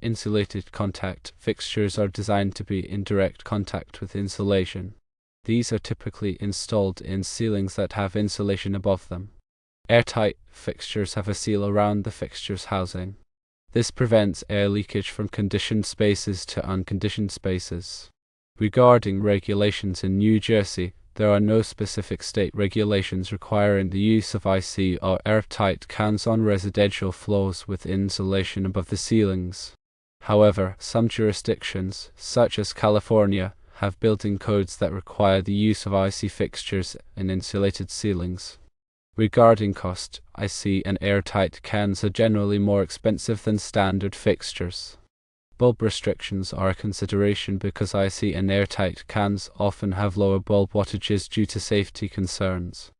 Insulated contact fixtures are designed to be in direct contact with insulation. These are typically installed in ceilings that have insulation above them. Airtight fixtures have a seal around the fixture's housing. This prevents air leakage from conditioned spaces to unconditioned spaces. Regarding regulations in New Jersey, there are no specific state regulations requiring the use of IC or airtight cans on residential floors with insulation above the ceilings. However, some jurisdictions, such as California, have building codes that require the use of IC fixtures in insulated ceilings. Regarding cost, IC and airtight cans are generally more expensive than standard fixtures. Bulb restrictions are a consideration because IC and airtight cans often have lower bulb wattages due to safety concerns.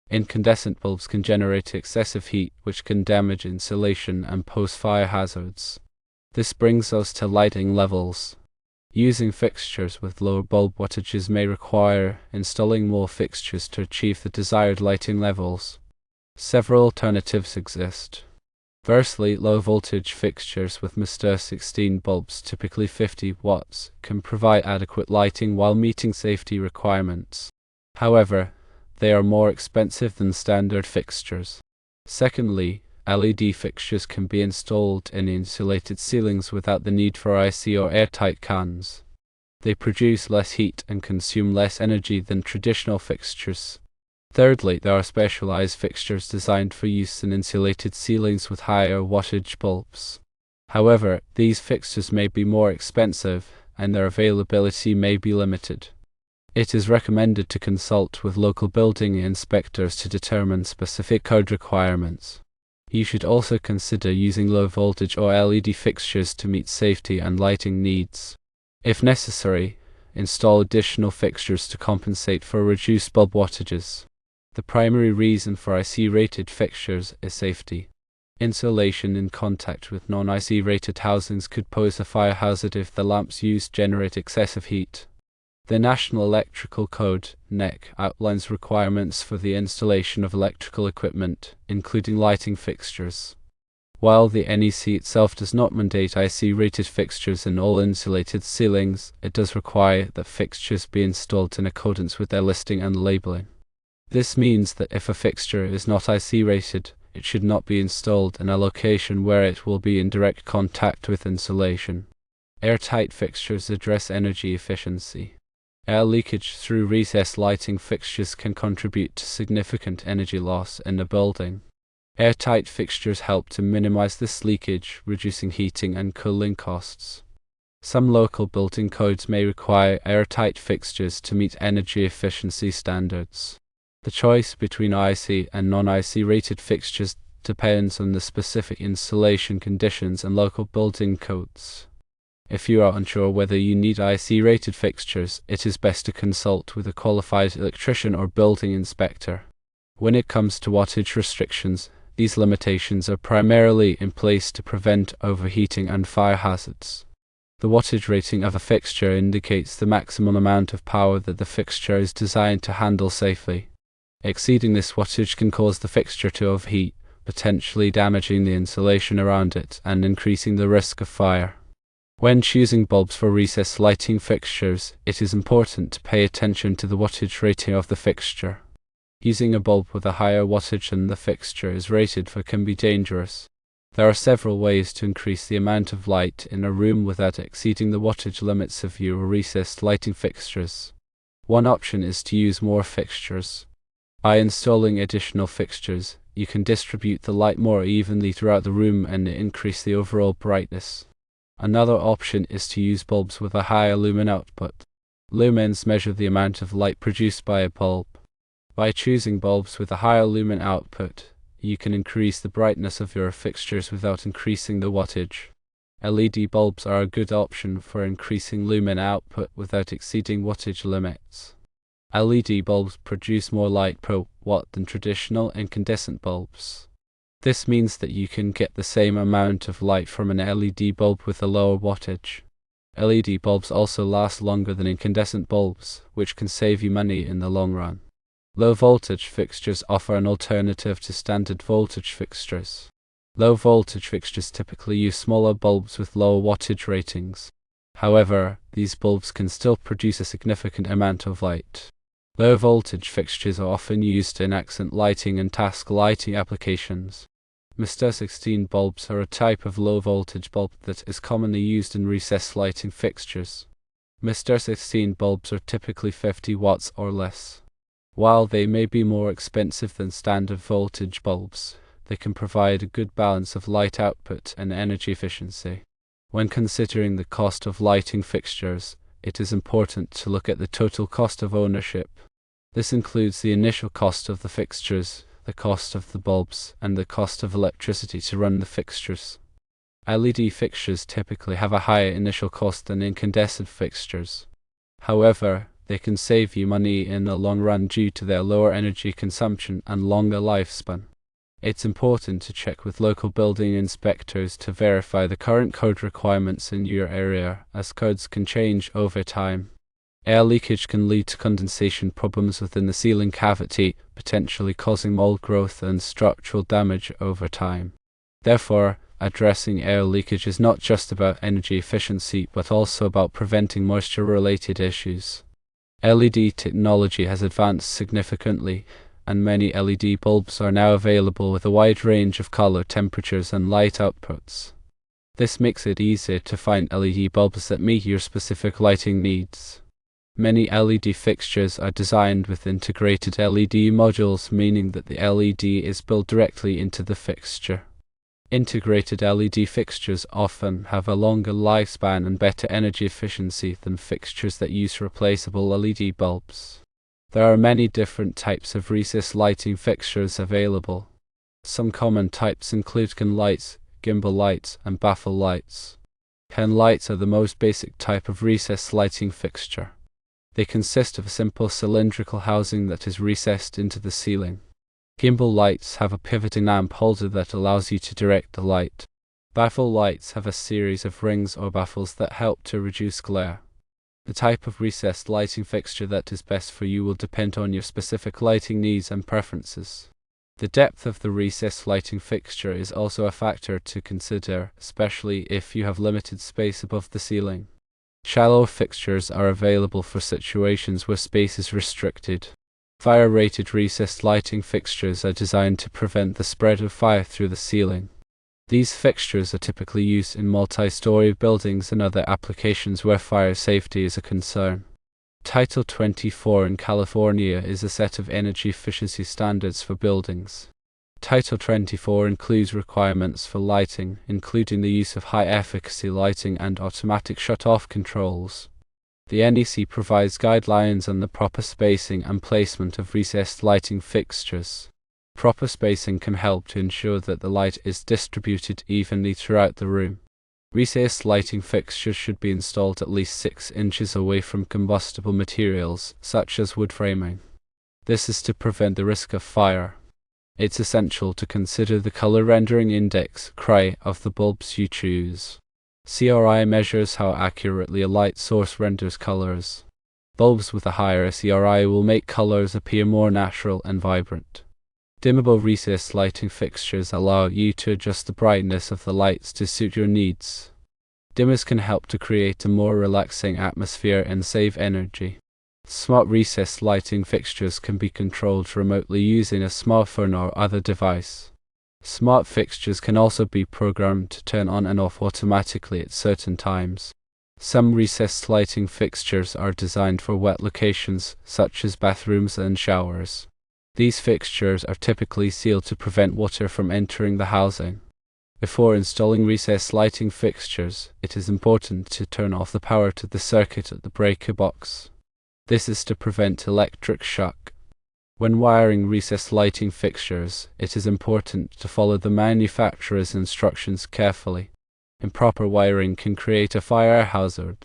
Incandescent bulbs can generate excessive heat, which can damage insulation and pose fire hazards. This brings us to lighting levels. Using fixtures with lower bulb wattages may require installing more fixtures to achieve the desired lighting levels. Several alternatives exist. Firstly, low-voltage fixtures with Mr. 16 bulbs, typically 50 watts, can provide adequate lighting while meeting safety requirements. However, they are more expensive than standard fixtures. Secondly, LED fixtures can be installed in insulated ceilings without the need for IC or airtight cans. They produce less heat and consume less energy than traditional fixtures. Thirdly, there are specialized fixtures designed for use in insulated ceilings with higher wattage bulbs. However, these fixtures may be more expensive, and their availability may be limited. It is recommended to consult with local building inspectors to determine specific code requirements. You should also consider using low voltage or LED fixtures to meet safety and lighting needs. If necessary, install additional fixtures to compensate for reduced bulb wattages. The primary reason for IC rated fixtures is safety. Insulation in contact with non-IC rated housings could pose a fire hazard if the lamps used generate excessive heat. The National Electrical Code (NEC) outlines requirements for the installation of electrical equipment, including lighting fixtures. While the NEC itself does not mandate IC-rated fixtures in all insulated ceilings, it does require that fixtures be installed in accordance with their listing and labeling. This means that if a fixture is not IC-rated, it should not be installed in a location where it will be in direct contact with insulation. Airtight fixtures address energy efficiency. Air leakage through recessed lighting fixtures can contribute to significant energy loss in a building. Airtight fixtures help to minimize this leakage, reducing heating and cooling costs. Some local building codes may require airtight fixtures to meet energy efficiency standards. The choice between IC and non-IC rated fixtures depends on the specific insulation conditions and local building codes. If you are unsure whether you need IC rated fixtures, it is best to consult with a qualified electrician or building inspector. When it comes to wattage restrictions, these limitations are primarily in place to prevent overheating and fire hazards. The wattage rating of a fixture indicates the maximum amount of power that the fixture is designed to handle safely. Exceeding this wattage can cause the fixture to overheat, potentially damaging the insulation around it and increasing the risk of fire. When choosing bulbs for recessed lighting fixtures, it is important to pay attention to the wattage rating of the fixture. Using a bulb with a higher wattage than the fixture is rated for can be dangerous. There are several ways to increase the amount of light in a room without exceeding the wattage limits of your recessed lighting fixtures. One option is to use more fixtures. By installing additional fixtures, you can distribute the light more evenly throughout the room and increase the overall brightness. Another option is to use bulbs with a higher lumen output. Lumens measure the amount of light produced by a bulb. By choosing bulbs with a higher lumen output, you can increase the brightness of your fixtures without increasing the wattage. LED bulbs are a good option for increasing lumen output without exceeding wattage limits. LED bulbs produce more light per watt than traditional incandescent bulbs. This means that you can get the same amount of light from an LED bulb with a lower wattage. LED bulbs also last longer than incandescent bulbs, which can save you money in the long run. Low voltage fixtures offer an alternative to standard voltage fixtures. Low voltage fixtures typically use smaller bulbs with lower wattage ratings. However, these bulbs can still produce a significant amount of light. Low voltage fixtures are often used in accent lighting and task lighting applications. Mr. 16 bulbs are a type of low voltage bulb that is commonly used in recessed lighting fixtures. Mr. 16 bulbs are typically 50 watts or less. While they may be more expensive than standard voltage bulbs, they can provide a good balance of light output and energy efficiency. When considering the cost of lighting fixtures, it is important to look at the total cost of ownership. This includes the initial cost of the fixtures, the cost of the bulbs, and the cost of electricity to run the fixtures. LED fixtures typically have a higher initial cost than incandescent fixtures. However, they can save you money in the long run due to their lower energy consumption and longer lifespan. It's important to check with local building inspectors to verify the current code requirements in your area, as codes can change over time. Air leakage can lead to condensation problems within the ceiling cavity, potentially causing mold growth and structural damage over time. Therefore, addressing air leakage is not just about energy efficiency but also about preventing moisture-related issues. LED technology has advanced significantly, and many LED bulbs are now available with a wide range of color temperatures and light outputs. This makes it easier to find LED bulbs that meet your specific lighting needs. Many LED fixtures are designed with integrated LED modules, meaning that the LED is built directly into the fixture. Integrated LED fixtures often have a longer lifespan and better energy efficiency than fixtures that use replaceable LED bulbs. There are many different types of recessed lighting fixtures available. Some common types include can lights, gimbal lights, and baffle lights. Can lights are the most basic type of recessed lighting fixture. They consist of a simple cylindrical housing that is recessed into the ceiling. Gimbal lights have a pivoting lamp holder that allows you to direct the light. Baffle lights have a series of rings or baffles that help to reduce glare. The type of recessed lighting fixture that is best for you will depend on your specific lighting needs and preferences. The depth of the recessed lighting fixture is also a factor to consider, especially if you have limited space above the ceiling. Shallow fixtures are available for situations where space is restricted. Fire-rated recessed lighting fixtures are designed to prevent the spread of fire through the ceiling. These fixtures are typically used in multi-story buildings and other applications where fire safety is a concern. Title 24 in California is a set of energy efficiency standards for buildings. Title 24 includes requirements for lighting, including the use of high-efficacy lighting and automatic shut-off controls. The NEC provides guidelines on the proper spacing and placement of recessed lighting fixtures. Proper spacing can help to ensure that the light is distributed evenly throughout the room. Recessed lighting fixtures should be installed at least 6 inches away from combustible materials, such as wood framing. This is to prevent the risk of fire. It's essential to consider the color rendering index (CRI) of the bulbs you choose. CRI measures how accurately a light source renders colors. Bulbs with a higher CRI will make colors appear more natural and vibrant. Dimmable recessed lighting fixtures allow you to adjust the brightness of the lights to suit your needs. Dimmers can help to create a more relaxing atmosphere and save energy. Smart recessed lighting fixtures can be controlled remotely using a smartphone or other device. Smart fixtures can also be programmed to turn on and off automatically at certain times. Some recessed lighting fixtures are designed for wet locations, such as bathrooms and showers. These fixtures are typically sealed to prevent water from entering the housing. Before installing recessed lighting fixtures, it is important to turn off the power to the circuit at the breaker box. This is to prevent electric shock. When wiring recessed lighting fixtures, it is important to follow the manufacturer's instructions carefully. Improper wiring can create a fire hazard.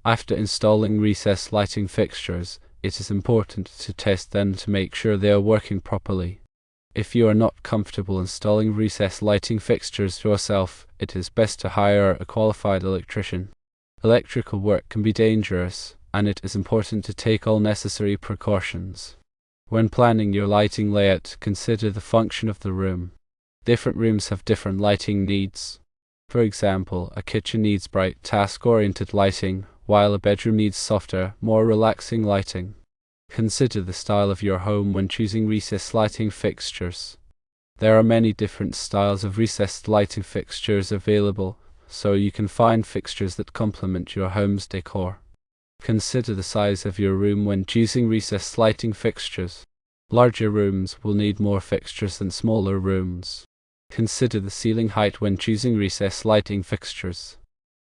After installing recessed lighting fixtures, it is important to test them to make sure they are working properly. If you are not comfortable installing recessed lighting fixtures yourself, it is best to hire a qualified electrician. Electrical work can be dangerous, and it is important to take all necessary precautions. When planning your lighting layout, consider the function of the room. Different rooms have different lighting needs. For example, a kitchen needs bright, task-oriented lighting, while a bedroom needs softer, more relaxing lighting. Consider the style of your home when choosing recessed lighting fixtures. There are many different styles of recessed lighting fixtures available, so you can find fixtures that complement your home's decor. Consider the size of your room when choosing recessed lighting fixtures. Larger rooms will need more fixtures than smaller rooms. Consider the ceiling height when choosing recessed lighting fixtures.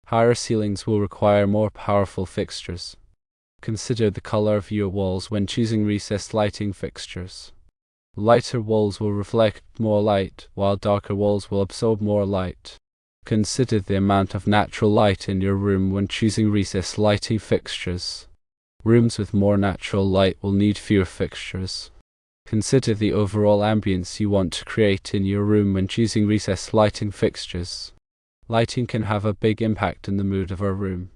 Higher ceilings will require more powerful fixtures. Consider the color of your walls when choosing recessed lighting fixtures. Lighter walls will reflect more light, while darker walls will absorb more light. Consider the amount of natural light in your room when choosing recessed lighting fixtures. Rooms with more natural light will need fewer fixtures. Consider the overall ambience you want to create in your room when choosing recessed lighting fixtures. Lighting can have a big impact in the mood of a room.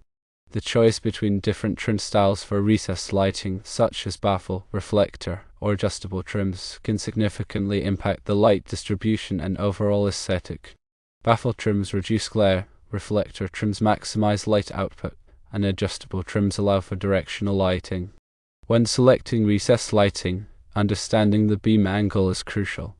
The choice between different trim styles for recessed lighting, such as baffle, reflector, or adjustable trims, can significantly impact the light distribution and overall aesthetic. Baffle trims reduce glare, reflector trims maximize light output, and adjustable trims allow for directional lighting. When selecting recessed lighting, understanding the beam angle is crucial.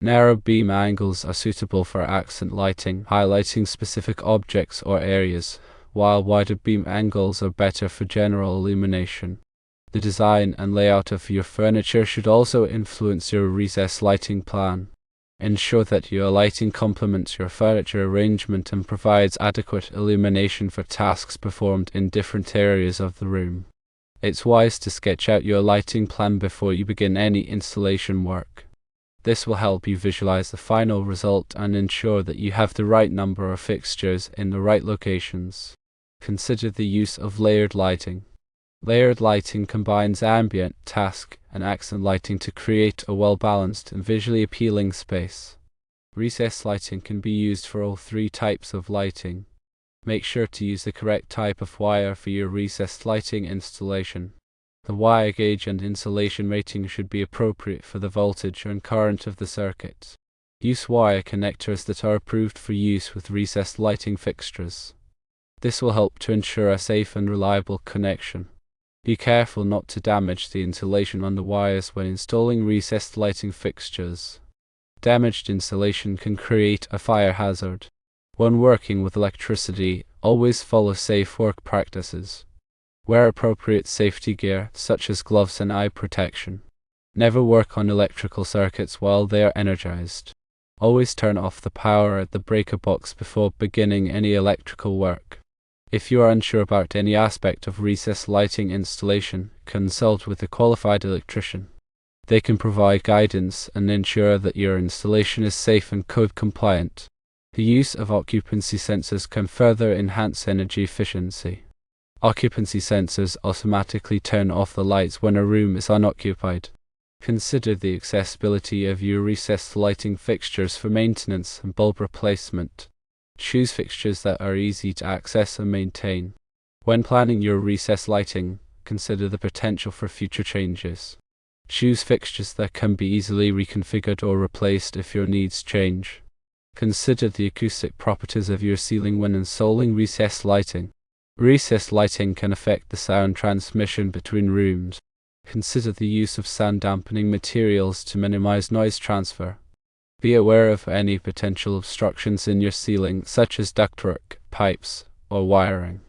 Narrow beam angles are suitable for accent lighting, highlighting specific objects or areas, while wider beam angles are better for general illumination. The design and layout of your furniture should also influence your recessed lighting plan. Ensure that your lighting complements your furniture arrangement and provides adequate illumination for tasks performed in different areas of the room. It's wise to sketch out your lighting plan before you begin any installation work. This will help you visualize the final result and ensure that you have the right number of fixtures in the right locations. Consider the use of layered lighting. Layered lighting combines ambient, task, and accent lighting to create a well-balanced and visually appealing space. Recessed lighting can be used for all three types of lighting. Make sure to use the correct type of wire for your recessed lighting installation. The wire gauge and insulation rating should be appropriate for the voltage and current of the circuit. Use wire connectors that are approved for use with recessed lighting fixtures. This will help to ensure a safe and reliable connection. Be careful not to damage the insulation on the wires when installing recessed lighting fixtures. Damaged insulation can create a fire hazard. When working with electricity, always follow safe work practices. Wear appropriate safety gear, such as gloves and eye protection. Never work on electrical circuits while they are energized. Always turn off the power at the breaker box before beginning any electrical work. If you are unsure about any aspect of recessed lighting installation, consult with a qualified electrician. They can provide guidance and ensure that your installation is safe and code compliant. The use of occupancy sensors can further enhance energy efficiency. Occupancy sensors automatically turn off the lights when a room is unoccupied. Consider the accessibility of your recessed lighting fixtures for maintenance and bulb replacement. Choose fixtures that are easy to access and maintain. When planning your recessed lighting, consider the potential for future changes. Choose fixtures that can be easily reconfigured or replaced if your needs change. Consider the acoustic properties of your ceiling when installing recessed lighting. Recessed lighting can affect the sound transmission between rooms. Consider the use of sound dampening materials to minimize noise transfer. Be aware of any potential obstructions in your ceiling, such as ductwork, pipes, or wiring.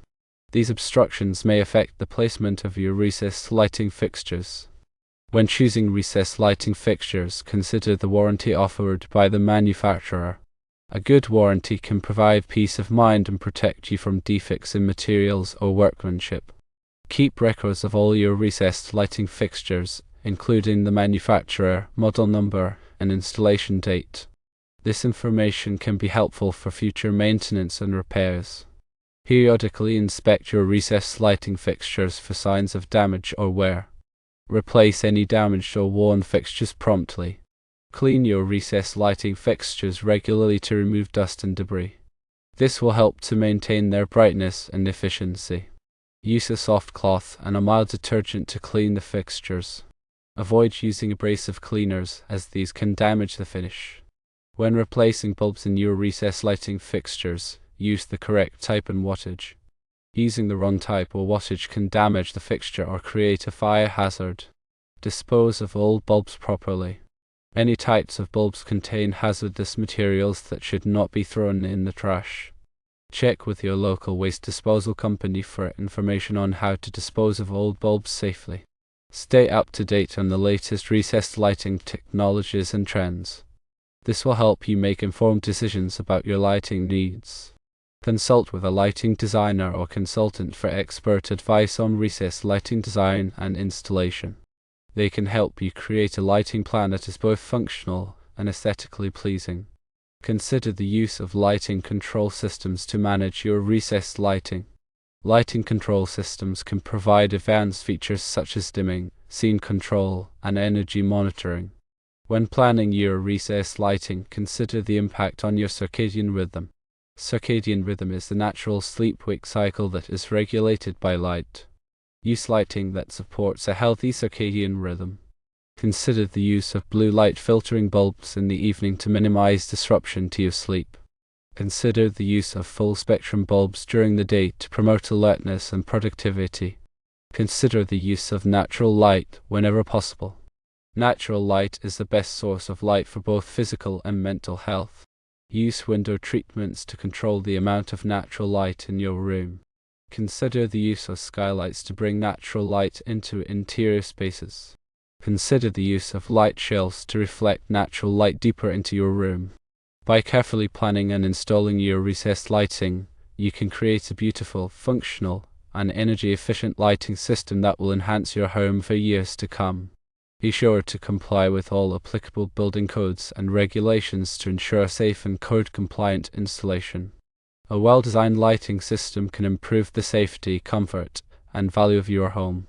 These obstructions may affect the placement of your recessed lighting fixtures. When choosing recessed lighting fixtures, consider the warranty offered by the manufacturer. A good warranty can provide peace of mind and protect you from defects in materials or workmanship. Keep records of all your recessed lighting fixtures, including the manufacturer, model number, and installation date. This information can be helpful for future maintenance and repairs. Periodically inspect your recessed lighting fixtures for signs of damage or wear. Replace any damaged or worn fixtures promptly. Clean your recessed lighting fixtures regularly to remove dust and debris. This will help to maintain their brightness and efficiency. Use a soft cloth and a mild detergent to clean the fixtures. Avoid using abrasive cleaners, as these can damage the finish. When replacing bulbs in your recessed lighting fixtures, use the correct type and wattage. Using the wrong type or wattage can damage the fixture or create a fire hazard. Dispose of old bulbs properly. Many types of bulbs contain hazardous materials that should not be thrown in the trash. Check with your local waste disposal company for information on how to dispose of old bulbs safely. Stay up to date on the latest recessed lighting technologies and trends. This will help you make informed decisions about your lighting needs. Consult with a lighting designer or consultant for expert advice on recessed lighting design and installation. They can help you create a lighting plan that is both functional and aesthetically pleasing. Consider the use of lighting control systems to manage your recessed lighting. Lighting control systems can provide advanced features such as dimming, scene control, and energy monitoring. When planning your recessed lighting, consider the impact on your circadian rhythm. Circadian rhythm is the natural sleep-wake cycle that is regulated by light. Use lighting that supports a healthy circadian rhythm. Consider the use of blue light filtering bulbs in the evening to minimize disruption to your sleep. Consider the use of full-spectrum bulbs during the day to promote alertness and productivity. Consider the use of natural light whenever possible. Natural light is the best source of light for both physical and mental health. Use window treatments to control the amount of natural light in your room. Consider the use of skylights to bring natural light into interior spaces. Consider the use of light shelves to reflect natural light deeper into your room. By carefully planning and installing your recessed lighting, you can create a beautiful, functional, and energy-efficient lighting system that will enhance your home for years to come. Be sure to comply with all applicable building codes and regulations to ensure safe and code-compliant installation. A well-designed lighting system can improve the safety, comfort, and value of your home.